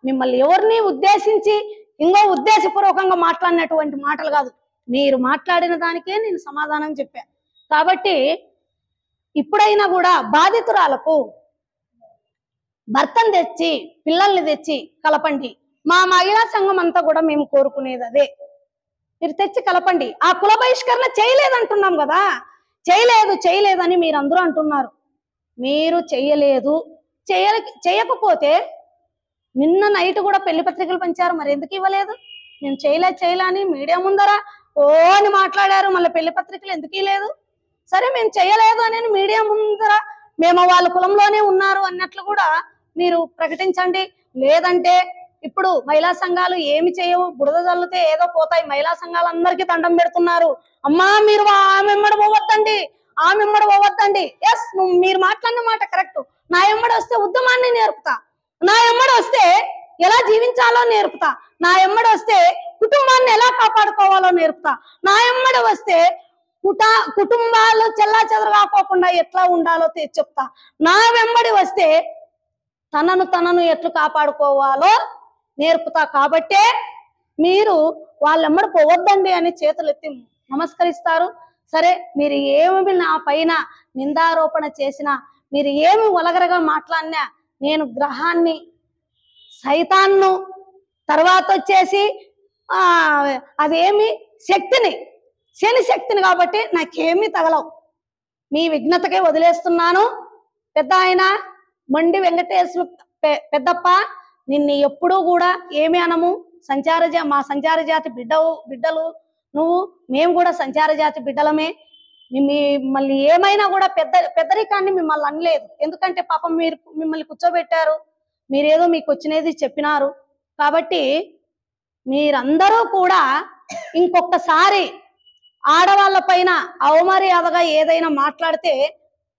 మిమ్మల్ని ఎవరిని ఉద్దేశించి ఇంకో ఉద్దేశపూర్వకంగా మాట్లాడినటువంటి మాటలు కాదు. మీరు మాట్లాడిన దానికే నేను సమాధానం చెప్పాను. కాబట్టి ఇప్పుడైనా కూడా బాధితురాలకు భర్తను తెచ్చి పిల్లల్ని తెచ్చి కలపండి. మా మహిళా సంఘం అంతా కూడా మేము కోరుకునేది అదే. మీరు తెచ్చి కలపండి. ఆ కుల బహిష్కరణ చేయలేదంటున్నాం కదా, చేయలేదని మీరు అందరూ అంటున్నారు. మీరు చేయకపోతే నిన్న నైట్ కూడా పెళ్లి పత్రికలు పంచారు, మరి ఎందుకు ఇవ్వలేదు? నేను చేయలే అని మీడియా ముందర ఓ అని మాట్లాడారు, మళ్ళీ పెళ్లి పత్రికలు ఎందుకు ఇవ్వలేదు? సరే మేము చేయలేదు అని మీడియా ముందర మేము వాళ్ళ కులంలోనే ఉన్నారు అన్నట్లు కూడా మీరు ప్రకటించండి. లేదంటే ఇప్పుడు మహిళా సంఘాలు ఏమి చేయవు, బురద చల్లితే ఏదో పోతాయి. మహిళా సంఘాలు అందరికీ దండం పెడుతున్నారు. అమ్మా మీరు ఆమె ఎమ్మడి పోవద్దండి. ఎస్, మీరు మాట్లాడిన మాట కరెక్ట్. నా ఎమ్మడి వస్తే ఉద్యమాన్ని నేర్పుతా, నా ఎమ్మడి వస్తే ఎలా జీవించాలో నేర్పుతా, నా ఎమ్మడి వస్తే కుటుంబాన్ని ఎలా కాపాడుకోవాలో నేర్పుతా, నా ఎమ్మడి వస్తే కుటుంబాలు చెల్లా చెదరు కాకోకుండా ఎట్లా ఉండాలో చెప్తా, నా వెంబడి వస్తే తనను ఎట్లు కాపాడుకోవాలో నేర్పుతా. కాబట్టే మీరు వాళ్ళెమ్మడి పోవద్దండి అని చేతులెత్తి నమస్కరిస్తారు. సరే, మీరు ఏమి నా పైన నిందారోపణ చేసినా, మీరు ఏమి వలగరగా మాట్లాడినా, నేను గ్రహాన్ని, సైతాన్ను, తర్వాత వచ్చేసి అదేమి శని శక్తిని కాబట్టి నాకేమీ తగలవు. మీ విఘ్నతకే వదిలేస్తున్నాను. పెద్ద ఆయన మొండి వెంకటేశ్వర పెద్దప్ప, నిన్ను ఎప్పుడూ కూడా ఏమి అనము. మా సంచార జాతి బిడ్డలు నువ్వు, మేము కూడా సంచార జాతి బిడ్డలమే. మిమ్మల్ని ఏమైనా కూడా పెద్దరికాన్ని మిమ్మల్ని అనలేదు. ఎందుకంటే పాపం మిమ్మల్ని కూర్చోబెట్టారు, మీరేదో మీకు వచ్చినది చెప్పినారు. కాబట్టి మీరందరూ కూడా ఇంకొకసారి ఆడవాళ్ళ పైన అవమర్యాదగా ఏదైనా మాట్లాడితే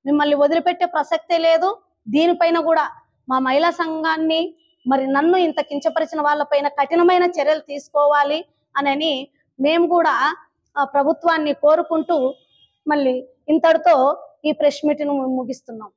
మిమ్మల్ని వదిలిపెట్టే ప్రసక్తే లేదు. దీనిపైన కూడా మా మహిళా సంఘాన్ని, మరి నన్ను ఇంత కించపరిచిన వాళ్ళపైన కఠినమైన చర్యలు తీసుకోవాలి అని మేము కూడా ప్రభుత్వాన్ని కోరుకుంటూ మళ్ళీ ఇంతటితో ఈ ప్రెస్ మీట్ను ముగిస్తున్నాం.